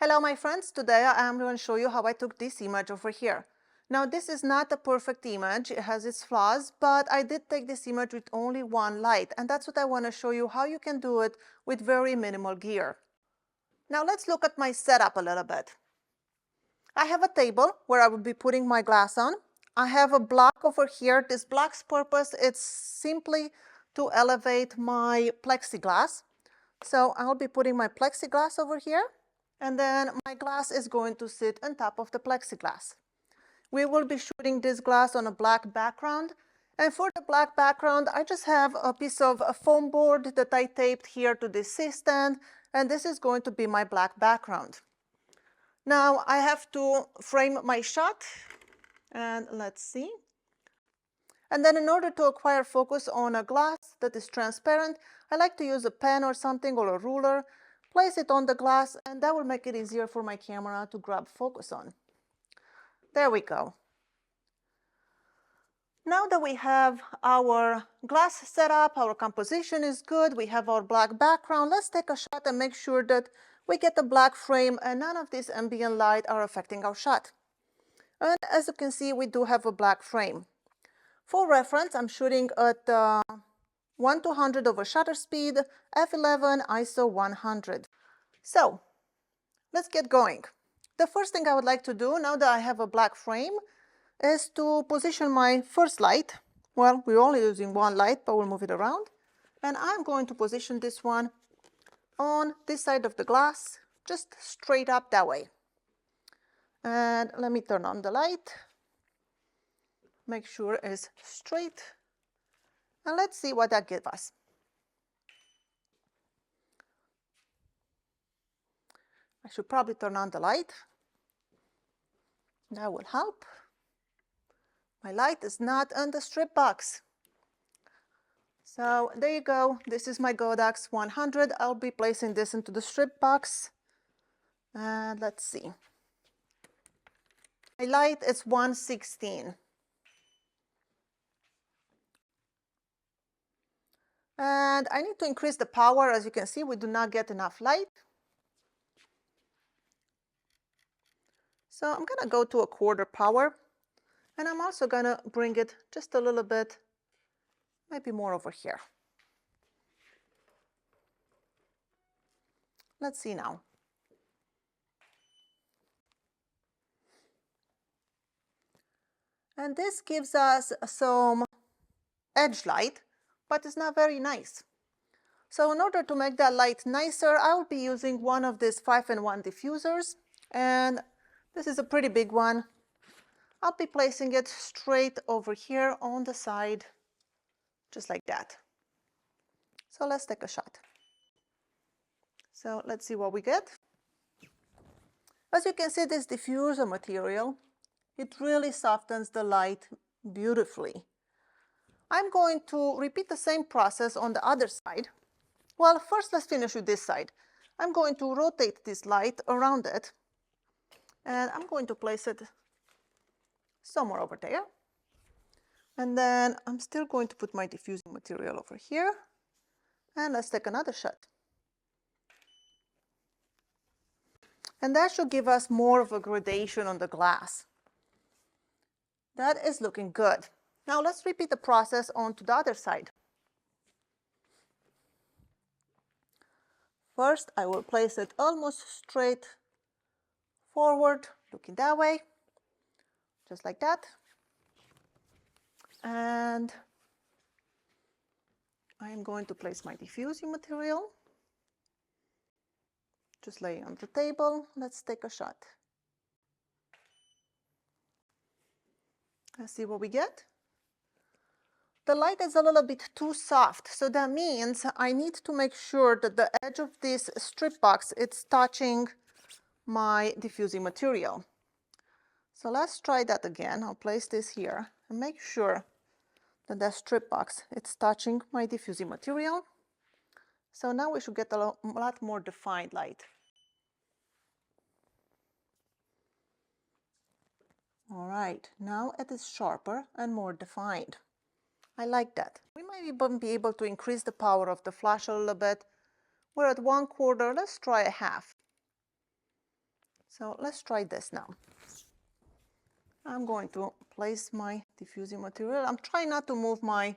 Hello my friends, today I am going to show you how I took this image over here. Now this is not a perfect image, it has its flaws, but I did take this image with only one light, and that's what I want to show you how you can do it with very minimal gear. Now let's look at my setup a little bit. I have a table where I will be putting my glass on. I have a block over here. This block's purpose is simply to elevate my plexiglass. So I'll be putting my plexiglass over here, and then my glass is going to sit on top of the plexiglass. We will be shooting this glass on a black background, and for the black background I just have a piece of a foam board that I taped here to this C-stand, and this is going to be my black background. Now I have to frame my shot, and let's see. And then in order to acquire focus on a glass that is transparent, I like to use a pen or something or a ruler, place it on the glass, and that will make it easier for my camera to grab focus on. There we go. Now that we have our glass set up, our composition is good, we have our black background, let's take a shot and make sure that we get the black frame and none of this ambient light are affecting our shot. And as you can see, we do have a black frame. For reference, I'm shooting at 1/200 over shutter speed, f11, ISO 100. So let's get going. The first thing I would like to do now that I have a black frame is to position my first light. Well, we're only using one light, but we'll move it around. And I'm going to position this one on this side of the glass, just straight up that way. And let me turn on the light. Make sure it's straight. And let's see what that gives us. I should probably turn on the light. That will help. My light is not on the strip box. So there you go. This is my Godox 100. I'll be placing this into the strip box. And let's see. My light is 116. And I need to increase the power. As you can see, we do not get enough light. So I'm going to go to 1/4 power. And I'm also going to bring it just a little bit, maybe more over here. Let's see now. And this gives us some edge light, but it's not very nice. So in order to make that light nicer, I will be using one of these 5-in-1 diffusers, and this is a pretty big one. I'll be placing it straight over here on the side, just like that. So let's take a shot. So let's see what we get. As you can see, this diffuser material, it really softens the light beautifully. I'm going to repeat the same process on the other side. Well, first let's finish with this side. I'm going to rotate this light around it, and I'm going to place it somewhere over there. And then I'm still going to put my diffusing material over here. And let's take another shot. And that should give us more of a gradation on the glass. That is looking good. Now let's repeat the process onto the other side. First, I will place it almost straight forward, looking that way, just like that. And I am going to place my diffusing material, just laying on the table. Let's take a shot. Let's see what we get. The light is a little bit too soft, so that means I need to make sure that the edge of this strip box is touching my diffusing material. So let's try that again. I'll place this here and make sure that the strip box is touching my diffusing material. So now we should get a lot more defined light. All right, now it is sharper and more defined. I like that. We might even be able to increase the power of the flash a little bit. We're at 1/4, let's try a half. So let's try this now. I'm going to place my diffusing material. I'm trying not to move my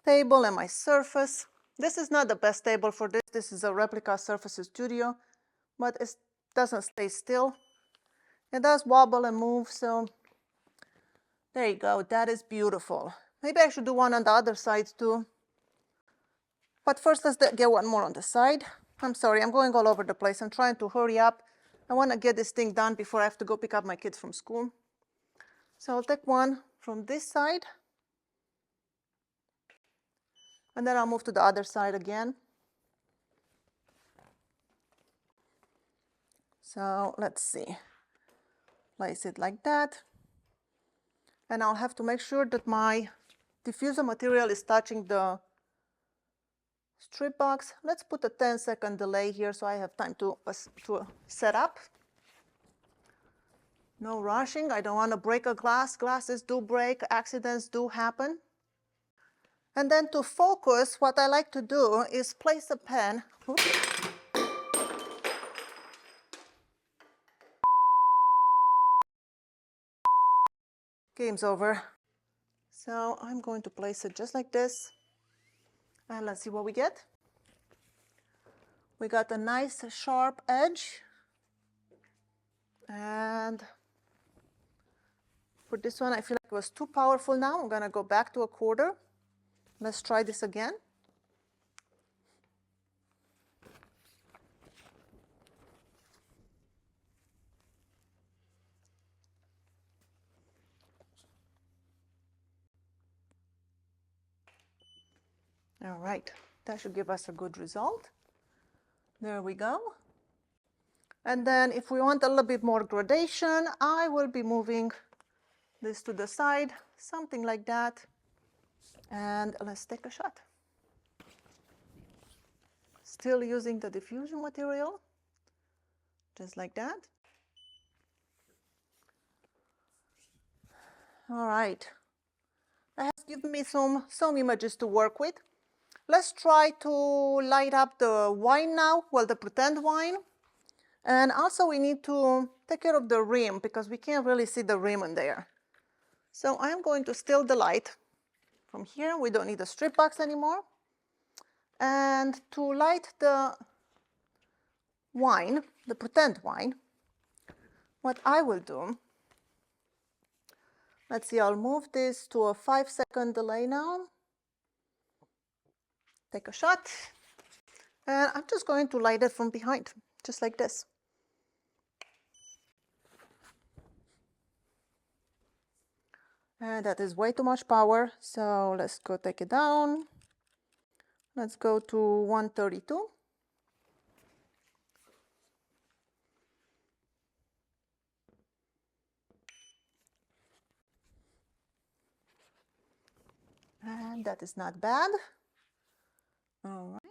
table and my surface. This is not the best table for this. This is a replica Surface Studio, but it doesn't stay still. It does wobble and move, so there you go. That is beautiful. Maybe I should do one on the other side too. But first, let's get one more on the side. I'm sorry, I'm going all over the place. I'm trying to hurry up. I want to get this thing done before I have to go pick up my kids from school. So I'll take one from this side. And then I'll move to the other side again. So let's see. Place it like that. And I'll have to make sure that my diffuser material is touching the strip box. Let's put a 10-second delay here so I have time to set up. No rushing. I don't want to break a glass. Glasses do break. Accidents do happen. And then to focus, what I like to do is place a pen. Oops. Game's over. So I'm going to place it just like this. And let's see what we get. We got a nice sharp edge. And for this one, I feel like it was too powerful now. I'm going to go back to a quarter. Let's try this again. All right, that should give us a good result. There we go. And then if we want a little bit more gradation, I will be moving this to the side, something like that. And let's take a shot. Still using the diffusion material, just like that. All right, that has given me some images to work with. Let's try to light up the wine now, well, the pretend wine. And also we need to take care of the rim because we can't really see the rim in there. So I'm going to steal the light from here. We don't need the strip box anymore. And to light the wine, the pretend wine, what I will do, let's see, I'll move this to a 5-second delay now. Take a shot. And I'm just going to light it from behind, just like this. And that is way too much power, so let's go take it down. Let's go to 132. And that is not bad. All right.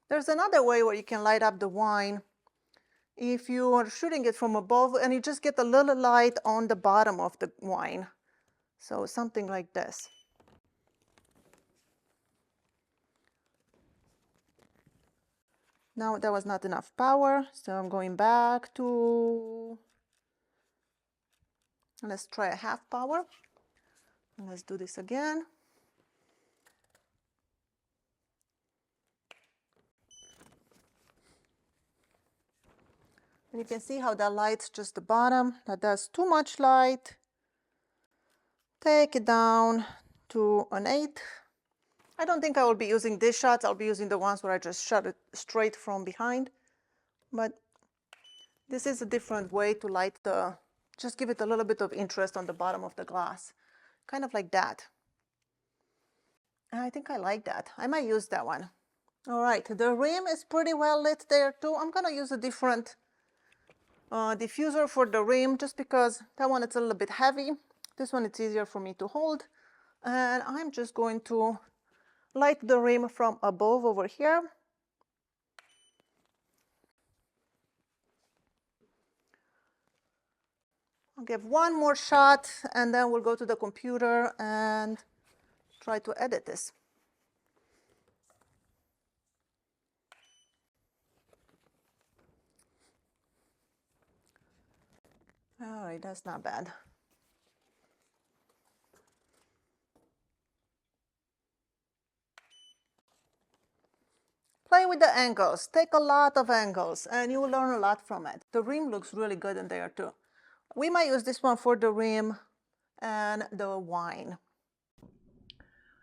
There's another way where you can light up the wine. If you are shooting it from above and you just get a little light on the bottom of the wine. So something like this. Now that was not enough power, so I'm going back to, let's try a half power. And let's do this again. And you can see how that lights just the bottom. That does too much light. Take it down to an 8. I don't think I will be using these shots. I'll be using the ones where I just shot it straight from behind. But this is a different way to light the, just give it a little bit of interest on the bottom of the glass. Kind of like that. And I think I like that. I might use that one. All right, the rim is pretty well lit there too. I'm gonna use a different diffuser for the rim just because that one is a little bit heavy. This one it's easier for me to hold. And I'm just going to light the rim from above over here. I'll give one more shot and then we'll go to the computer and try to edit this. right, that's not bad. Play with the angles. Take a lot of angles and you will learn a lot from it. The rim looks really good in there too. We might use this one for the rim and the wine.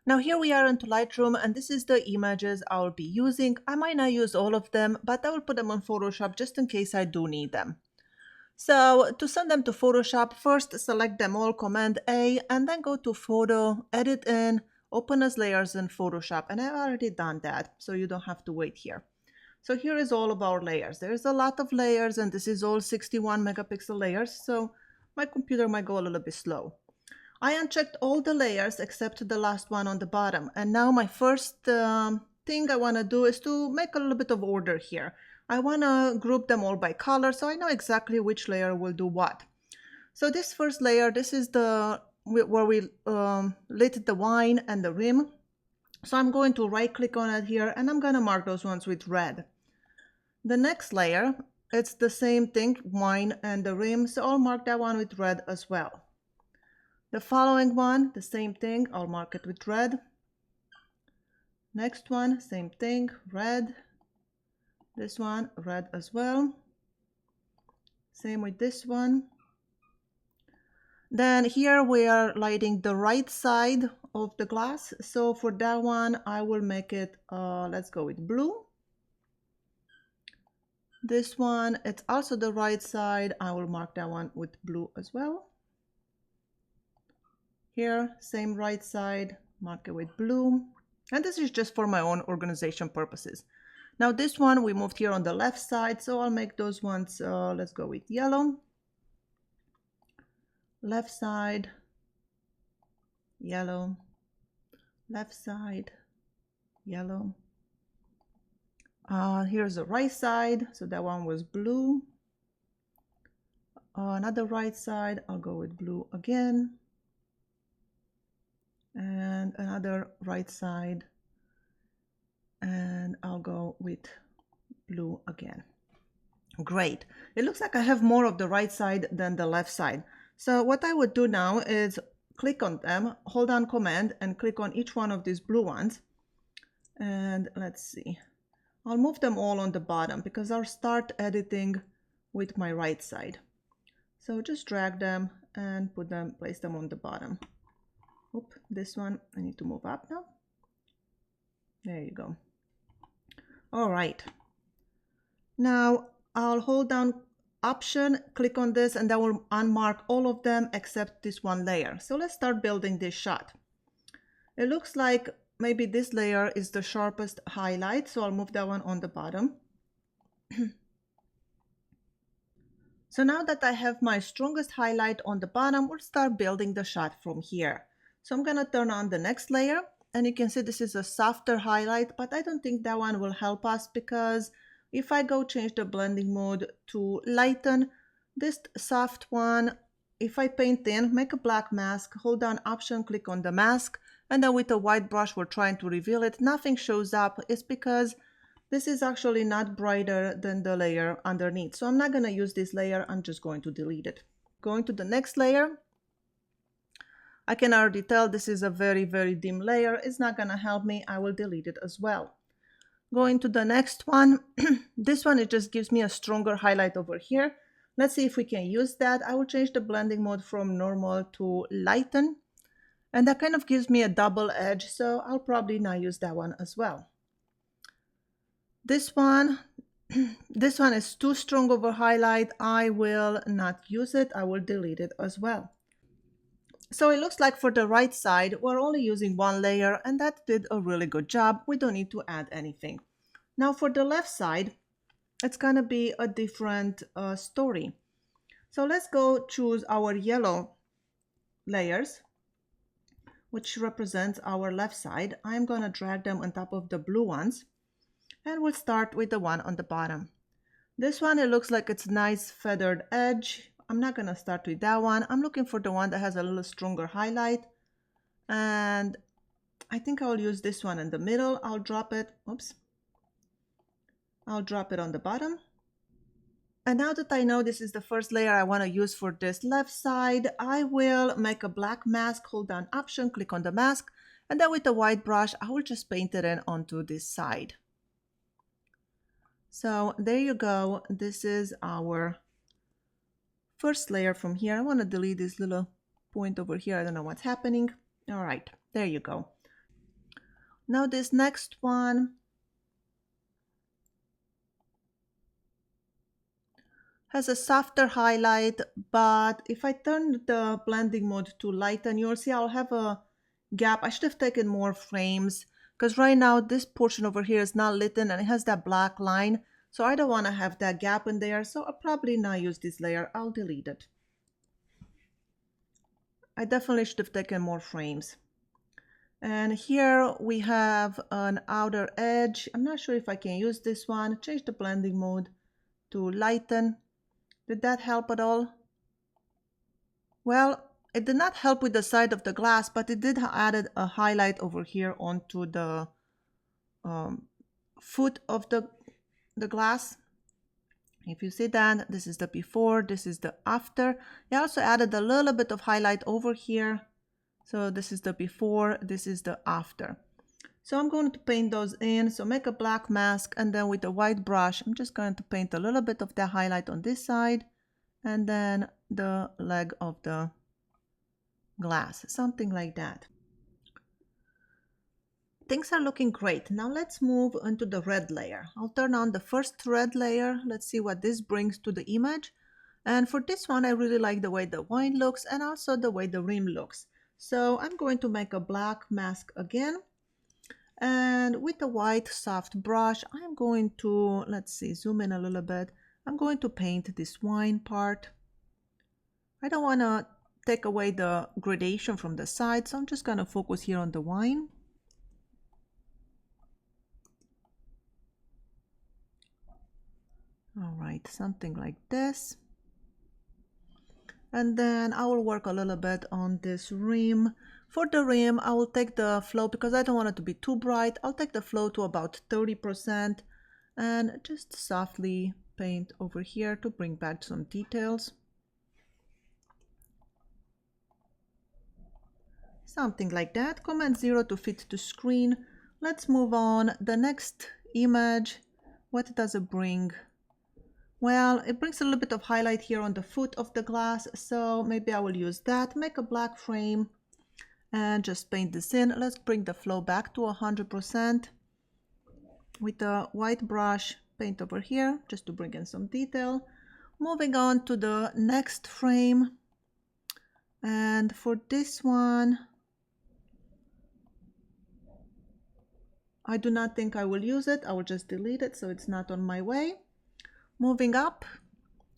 Now here we are into Lightroom and this is the images I'll be using. I might not use all of them, but I will put them on Photoshop just in case I do need them. So to send them to Photoshop, first select them all, Command A, and then go to Photo, Edit in, Open as layers in Photoshop. And I've already done that, so you don't have to wait here. So here is all of our layers. There's a lot of layers and this is all 61 megapixel layers, so my computer might go a little bit slow. I unchecked all the layers except the last one on the bottom. And now my first thing I want to do is to make a little bit of order here. I want to group them all by color so I know exactly which layer will do what. So this first layer, this is the where we lit the wine and the rim. So I'm going to right click on it here and I'm going to mark those ones with red. The next layer, it's the same thing, wine and the rim, so I'll mark that one with red as well. The following one, the same thing, I'll mark it with red. Next one, same thing, red. This one, red as well. Same with this one. Then here we are lighting the right side of the glass. So for that one, I will make it, let's go with blue. This one, it's also the right side. I will mark that one with blue as well. Here, same right side, mark it with blue. And this is just for my own organization purposes. Now this one we moved here on the left side, so I'll make those ones, let's go with yellow. Left side, yellow. Left side, yellow. Here's the right side, so that one was blue. Another right side, I'll go with blue again. And another right side, and I'll go with blue again. Great. It looks like I have more of the right side than the left side. So what I would do now is click on them, hold down Command and click on each one of these blue ones. And let's see, I'll move them all on the bottom because I'll start editing with my right side. So just drag them and place them on the bottom. Oop, this one I need to move up now. There you go. All right. Now I'll hold down Option, click on this, and that will unmark all of them except this one layer. So let's start building this shot. It looks like maybe this layer is the sharpest highlight, so I'll move that one on the bottom. So now that I have my strongest highlight on the bottom, we'll start building the shot from here. So I'm gonna turn on the next layer, and you can see this is a softer highlight, but I don't think that one will help us because if I go change the blending mode to lighten, this soft one, if I paint in, make a black mask, hold down Option, click on the mask, and then with a white brush we're trying to reveal it, nothing shows up. It's because this is actually not brighter than the layer underneath. So I'm not gonna use this layer, I'm just going to delete it. Going to the next layer. I can already tell this is a very, very dim layer. It's not gonna help me, I will delete it as well. Going to the next one, this one, it just gives me a stronger highlight over here. Let's see if we can use that. I will change the blending mode from normal to lighten. And that kind of gives me a double edge, so I'll probably not use that one as well. This one, this one is too strong of a highlight. I will not use it. I will delete it as well. So it looks like for the right side, we're only using one layer and that did a really good job. We don't need to add anything. Now for the left side, it's gonna be a different story. So let's go choose our yellow layers, which represents our left side. I'm gonna drag them on top of the blue ones and we'll start with the one on the bottom. This one, it looks like it's nice feathered edge. I'm not gonna start with that one. I'm looking for the one that has a little stronger highlight. And I think I'll use this one in the middle. I'll drop it, oops. I'll drop it on the bottom. And now that I know this is the first layer I want to use for this left side, I will make a black mask, hold down Option, click on the mask, and then with the white brush, I will just paint it in onto this side. So there you go. This is our first layer from here. I want to delete this little point over here. I don't know what's happening. All right, there you go. Now this next one has a softer highlight, but if I turn the blending mode to lighten, you'll see I'll have a gap. I should have taken more frames because right now this portion over here is not lit in and it has that black line. So I don't want to have that gap in there. So I'll probably not use this layer. I'll delete it. I definitely should have taken more frames. And here we have an outer edge. I'm not sure if I can use this one. Change the blending mode to lighten. Did that help at all? Well, it did not help with the side of the glass, but it did added a highlight over here onto the foot of the glass. If you see that, this is the before, this is the after. I also added a little bit of highlight over here. So this is the before, this is the after. So I'm going to paint those in. So make a black mask, and then with a white brush, I'm just going to paint a little bit of that highlight on this side, and then the leg of the glass, something like that. Things are looking great. Now let's move into the red layer. I'll turn on the first red layer. Let's see what this brings to the image. And for this one, I really like the way the wine looks and also the way the rim looks. So I'm going to make a black mask again. And with the white soft brush, I'm going to, let's see, zoom in a little bit. I'm going to paint this wine part. I don't want to take away the gradation from the side, so I'm just going to focus here on the wine. All right, something like this. And then I will work a little bit on this rim. For the rim, I will take the flow, because I don't want it to be too bright. I'll take the flow to about 30% and just softly paint over here to bring back some details. Something like that. Command 0 to fit to screen. Let's move on. The next image, what does it bring? Well, it brings a little bit of highlight here on the foot of the glass, so maybe I will use that. Make a black frame and just paint this in. Let's bring the flow back to 100%. With a white brush, paint over here just to bring in some detail. Moving on to the next frame. And for this one, I do not think I will use it. I will just delete it so it's not on my way. Moving up,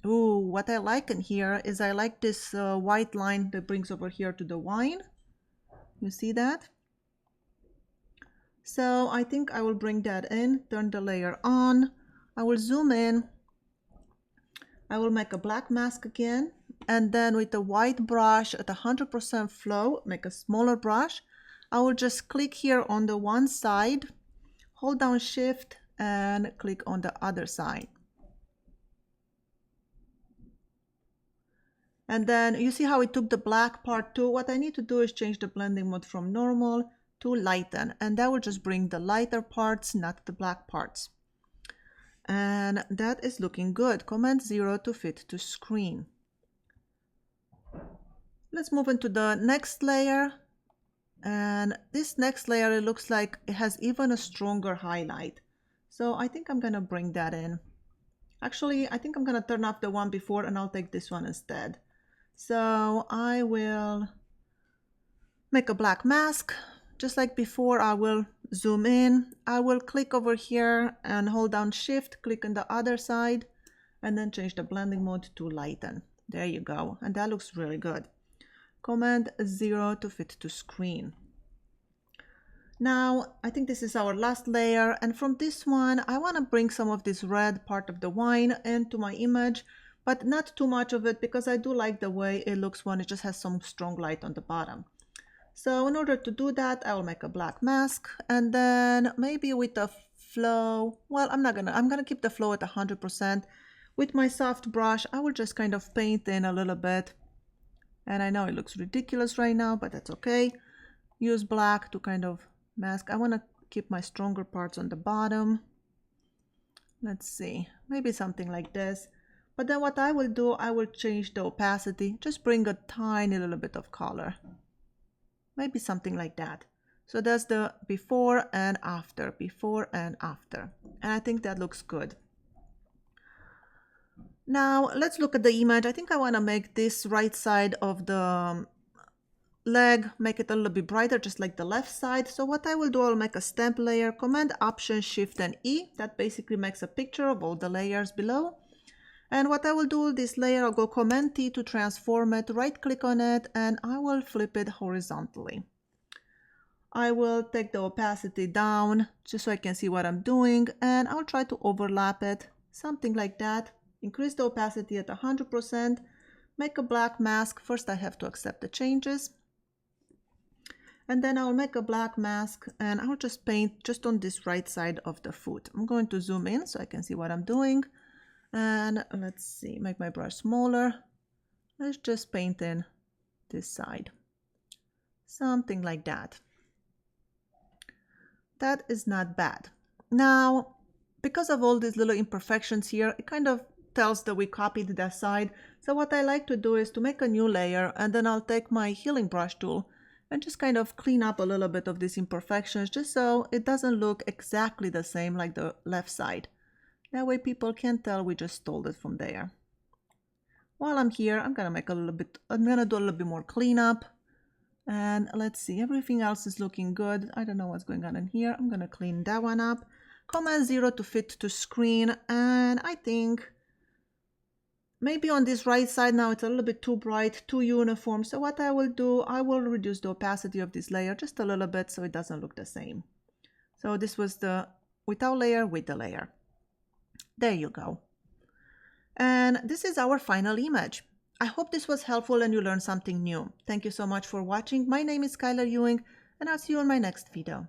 ooh, what I like in here is I like this white line that brings over here to the wine. You see that? So I think I will bring that in, turn the layer on. I will zoom in. I will make a black mask again. And then with the white brush at 100% flow, make a smaller brush. I will just click here on the one side, hold down Shift and click on the other side. And then you see how it took the black part too. What I need to do is change the blending mode from normal to lighten, and that will just bring the lighter parts, not the black parts. And that is looking good. Command 0 to fit to screen. Let's move into the next layer. And this next layer, it looks like it has even a stronger highlight. So I think I'm gonna bring that in. Actually, I think I'm gonna turn off the one before and I'll take this one instead. So I will make a black mask. Just like before, I will zoom in. I will click over here and hold down Shift, click on the other side, and then change the blending mode to lighten. There you go. And that looks really good. Command 0 to fit to screen. Now, I think this is our last layer. And from this one, I want to bring some of this red part of the wine into my image, but not too much of it because I do like the way it looks when it just has some strong light on the bottom. So in order to do that, I will make a black mask, and then maybe with the flow, well, I'm gonna keep the flow at 100%. With my soft brush, I will just kind of paint in a little bit. And I know it looks ridiculous right now, but that's okay. Use black to kind of mask. I want to keep my stronger parts on the bottom. Let's see, maybe something like this. But then what I will do, I will change the opacity, just bring a tiny little bit of color. Maybe something like that. So that's the before and after, before and after. And I think that looks good. Now let's look at the image. I think I want to make this right side of the leg, make it a little bit brighter, just like the left side. So what I will do, I'll make a stamp layer, Command Option Shift and E. That basically makes a picture of all the layers below. And what I will do, this layer, I'll go Command T to transform it, right click on it, and I will flip it horizontally. I will take the opacity down just so I can see what I'm doing, and I'll try to overlap it, something like that. Increase the opacity at 100%, make a black mask. First I have to accept the changes. And then I'll make a black mask and I'll just paint just on this right side of the foot. I'm going to zoom in so I can see what I'm doing. And let's see, make my brush smaller. Let's just paint in this side. Something like that. That is not bad. Now, because of all these little imperfections here, it kind of tells that we copied that side. So what I like to do is to make a new layer, and then I'll take my healing brush tool and just kind of clean up a little bit of these imperfections, just so it doesn't look exactly the same like the left side. That way people can't tell we just stole it from there. While I'm here, I'm gonna do a little bit more cleanup. And let's see, everything else is looking good. I don't know what's going on in here. I'm gonna clean that one up. Command 0 to fit to screen, and I think maybe on this right side now it's a little bit too bright, too uniform. So what I will do, I will reduce the opacity of this layer just a little bit so it doesn't look the same. So this was the without layer, with the layer. There you go. And this is our final image. I hope this was helpful and you learned something new. Thank you so much for watching. My name is Skyler Ewing, and I'll see you in my next video.